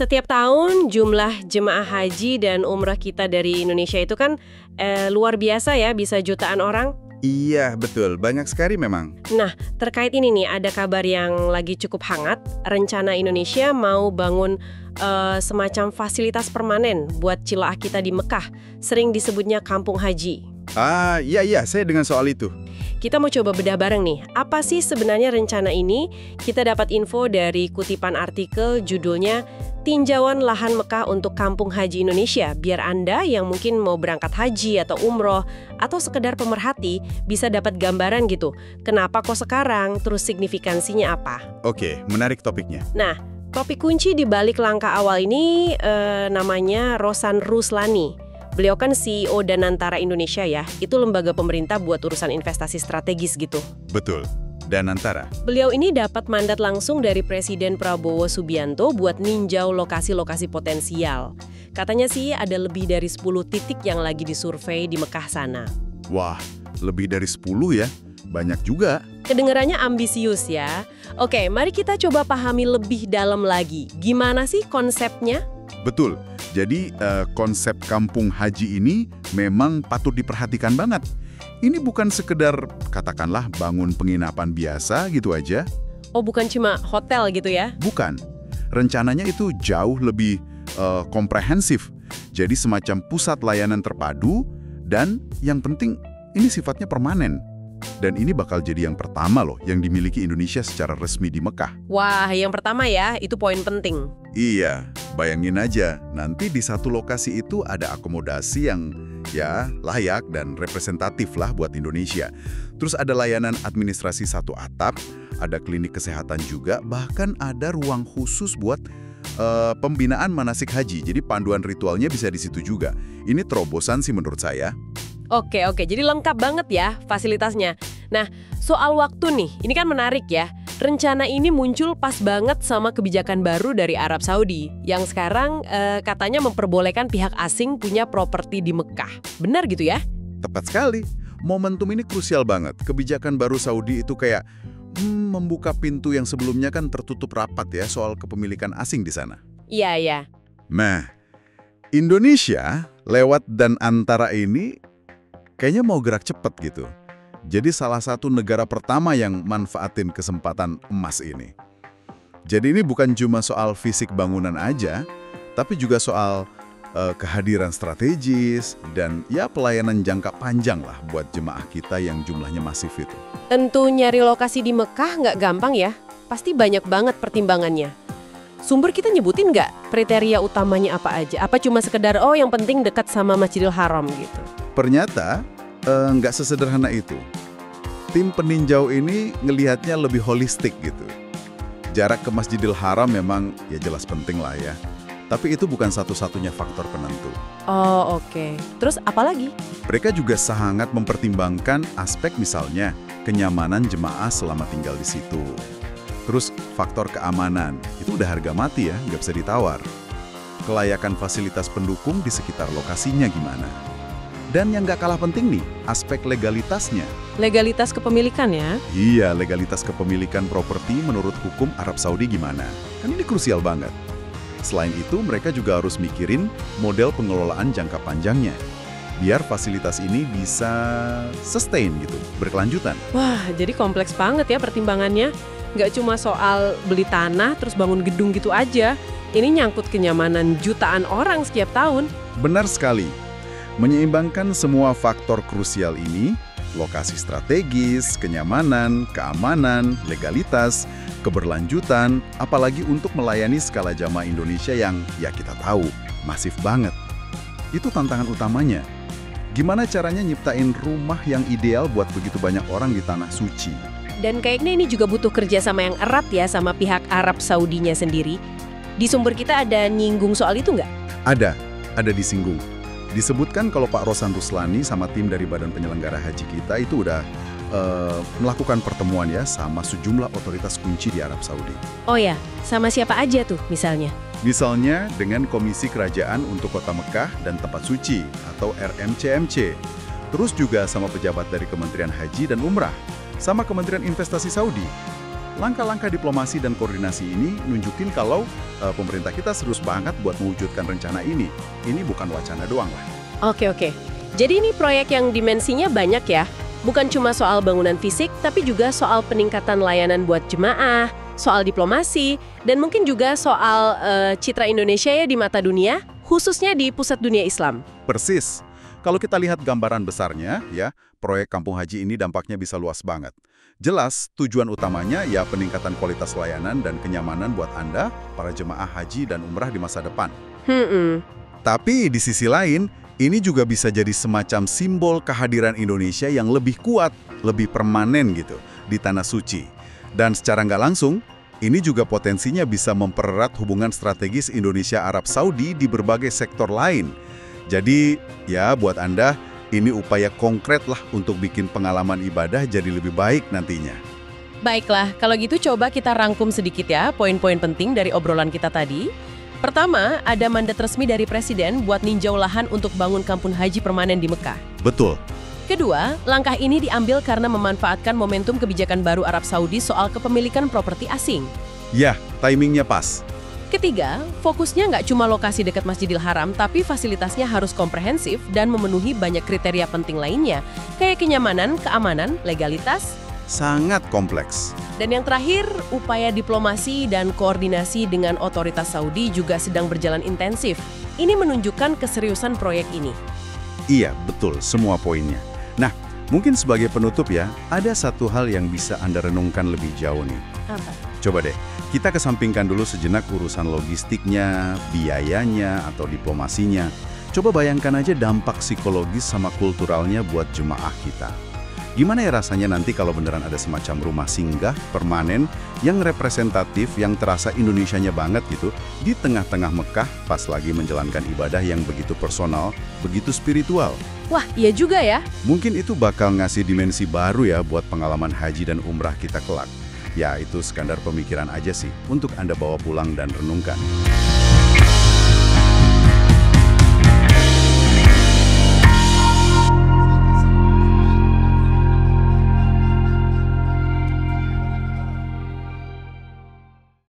Setiap tahun jumlah jemaah haji dan umrah kita dari Indonesia itu kan luar biasa ya, bisa jutaan orang. Iya, betul. Banyak sekali memang. Nah, terkait ini nih, ada kabar yang lagi cukup hangat. Rencana Indonesia mau bangun semacam fasilitas permanen buat jemaah kita di Mekah. Sering disebutnya kampung haji. Iya, saya dengar soal itu. Kita mau coba bedah bareng nih, apa sih sebenarnya rencana ini? Kita dapat info dari kutipan artikel judulnya Tinjauan Lahan Mekah untuk Kampung Haji Indonesia, biar Anda yang mungkin mau berangkat haji atau umroh, atau sekedar pemerhati, bisa dapat gambaran gitu. Kenapa kok sekarang, terus signifikansinya apa? Oke, menarik topiknya. Nah, topik kunci di balik langkah awal ini namanya Rosan Ruslani. Beliau kan CEO Danantara Indonesia ya, itu lembaga pemerintah buat urusan investasi strategis gitu. Betul, Danantara. Beliau ini dapat mandat langsung dari Presiden Prabowo Subianto buat ninjau lokasi-lokasi potensial. Katanya sih ada lebih dari 10 titik yang lagi disurvei di Mekah sana. Wah, lebih dari 10 ya? Banyak juga. Kedengarannya ambisius ya. Oke, mari kita coba pahami lebih dalam lagi. Gimana sih konsepnya? Betul. Jadi konsep kampung haji ini memang patut diperhatikan banget. Ini bukan sekedar katakanlah bangun penginapan biasa gitu aja. Oh, bukan cuma hotel gitu ya? Bukan. Rencananya itu jauh lebih komprehensif. Jadi semacam pusat layanan terpadu dan yang penting ini sifatnya permanen. Dan ini bakal jadi yang pertama loh yang dimiliki Indonesia secara resmi di Mekah. Wah, yang pertama ya, itu poin penting. Iya, bayangin aja, nanti di satu lokasi itu ada akomodasi yang ya layak dan representatif lah buat Indonesia. Terus ada layanan administrasi satu atap, ada klinik kesehatan juga, bahkan ada ruang khusus buat pembinaan manasik haji. Jadi panduan ritualnya bisa di situ juga. Ini terobosan sih menurut saya. Oke, jadi lengkap banget ya fasilitasnya. Nah, soal waktu nih, ini kan menarik ya. Rencana ini muncul pas banget sama kebijakan baru dari Arab Saudi, yang sekarang katanya memperbolehkan pihak asing punya properti di Mekah. Benar gitu ya? Tepat sekali. Momentum ini krusial banget. Kebijakan baru Saudi itu kayak membuka pintu yang sebelumnya kan tertutup rapat ya soal kepemilikan asing di sana. Iya. Nah, Indonesia lewat Danantara ini kayaknya mau gerak cepat gitu. Jadi salah satu negara pertama yang manfaatin kesempatan emas ini. Jadi ini bukan cuma soal fisik bangunan aja, tapi juga soal kehadiran strategis dan ya pelayanan jangka panjang lah buat jemaah kita yang jumlahnya masif itu. Tentu nyari lokasi di Mekah nggak gampang ya. Pasti banyak banget pertimbangannya. Sumber kita nyebutin nggak kriteria utamanya apa aja? Apa cuma sekedar yang penting dekat sama Masjidil Haram gitu? Ternyata nggak sesederhana itu. Tim peninjau ini ngelihatnya lebih holistik gitu. Jarak ke Masjidil Haram memang ya jelas penting lah ya. Tapi itu bukan satu-satunya faktor penentu. Oh, oke. Terus apa lagi? Mereka juga sangat mempertimbangkan aspek misalnya kenyamanan jemaah selama tinggal di situ. Terus faktor keamanan, itu udah harga mati ya, nggak bisa ditawar. Kelayakan fasilitas pendukung di sekitar lokasinya gimana? Dan yang nggak kalah penting nih, aspek legalitasnya. Legalitas kepemilikan ya? Iya, legalitas kepemilikan properti menurut hukum Arab Saudi gimana? Kan ini krusial banget. Selain itu, mereka juga harus mikirin model pengelolaan jangka panjangnya. Biar fasilitas ini bisa sustain gitu, berkelanjutan. Wah, jadi kompleks banget ya pertimbangannya. Nggak cuma soal beli tanah terus bangun gedung gitu aja. Ini nyangkut kenyamanan jutaan orang setiap tahun. Benar sekali. Menyeimbangkan semua faktor krusial ini, lokasi strategis, kenyamanan, keamanan, legalitas, keberlanjutan, apalagi untuk melayani skala jamaah Indonesia yang ya kita tahu, masif banget. Itu tantangan utamanya. Gimana caranya nyiptain rumah yang ideal buat begitu banyak orang di Tanah Suci? Dan kayaknya ini juga butuh kerjasama yang erat ya sama pihak Arab Saudinya sendiri. Di sumber kita ada nyinggung soal itu nggak? Ada disinggung. Disebutkan kalau Pak Rosan Ruslani sama tim dari Badan Penyelenggara Haji kita itu udah melakukan pertemuan ya sama sejumlah otoritas kunci di Arab Saudi. Oh ya, sama siapa aja tuh misalnya? Misalnya dengan Komisi Kerajaan untuk Kota Mekah dan Tempat Suci atau RMCMC. Terus juga sama pejabat dari Kementerian Haji dan Umrah, sama Kementerian Investasi Saudi. langkah-langkah diplomasi dan koordinasi ini nunjukin kalau pemerintah kita serius banget buat mewujudkan rencana ini. Ini bukan wacana doang lah. Oke. Jadi ini proyek yang dimensinya banyak ya? Bukan cuma soal bangunan fisik, tapi juga soal peningkatan layanan buat jemaah, soal diplomasi, dan mungkin juga soal citra Indonesia ya di mata dunia, khususnya di pusat dunia Islam. Persis. Kalau kita lihat gambaran besarnya, ya, proyek Kampung Haji ini dampaknya bisa luas banget. Jelas, tujuan utamanya ya peningkatan kualitas layanan dan kenyamanan buat Anda, para jemaah haji dan umrah di masa depan. Tapi di sisi lain, ini juga bisa jadi semacam simbol kehadiran Indonesia yang lebih kuat, lebih permanen gitu, di Tanah Suci. Dan secara nggak langsung, ini juga potensinya bisa mempererat hubungan strategis Indonesia-Arab Saudi di berbagai sektor lain. Jadi, ya buat Anda, ini upaya konkret lah untuk bikin pengalaman ibadah jadi lebih baik nantinya. Baiklah, kalau gitu coba kita rangkum sedikit ya poin-poin penting dari obrolan kita tadi. Pertama, ada mandat resmi dari Presiden buat ninjau lahan untuk bangun kampung haji permanen di Mekah. Betul. Kedua, langkah ini diambil karena memanfaatkan momentum kebijakan baru Arab Saudi soal kepemilikan properti asing. Ya, timingnya pas. Ketiga, fokusnya nggak cuma lokasi dekat Masjidil Haram, tapi fasilitasnya harus komprehensif dan memenuhi banyak kriteria penting lainnya, kayak kenyamanan, keamanan, legalitas. Sangat kompleks. Dan yang terakhir, upaya diplomasi dan koordinasi dengan otoritas Saudi juga sedang berjalan intensif. Ini menunjukkan keseriusan proyek ini. Iya, betul, semua poinnya. Nah, mungkin sebagai penutup ya, ada satu hal yang bisa Anda renungkan lebih jauh nih. Apa? Coba deh, kita kesampingkan dulu sejenak urusan logistiknya, biayanya, atau diplomasinya. Coba bayangkan aja dampak psikologis sama kulturalnya buat jemaah kita. Gimana ya rasanya nanti kalau beneran ada semacam rumah singgah permanen yang representatif, yang terasa Indonesianya banget gitu, di tengah-tengah Mekah pas lagi menjalankan ibadah yang begitu personal, begitu spiritual. Wah, iya juga ya. Mungkin itu bakal ngasih dimensi baru ya buat pengalaman haji dan umrah kita kelak. Ya, itu sekadar pemikiran aja sih untuk Anda bawa pulang dan renungkan.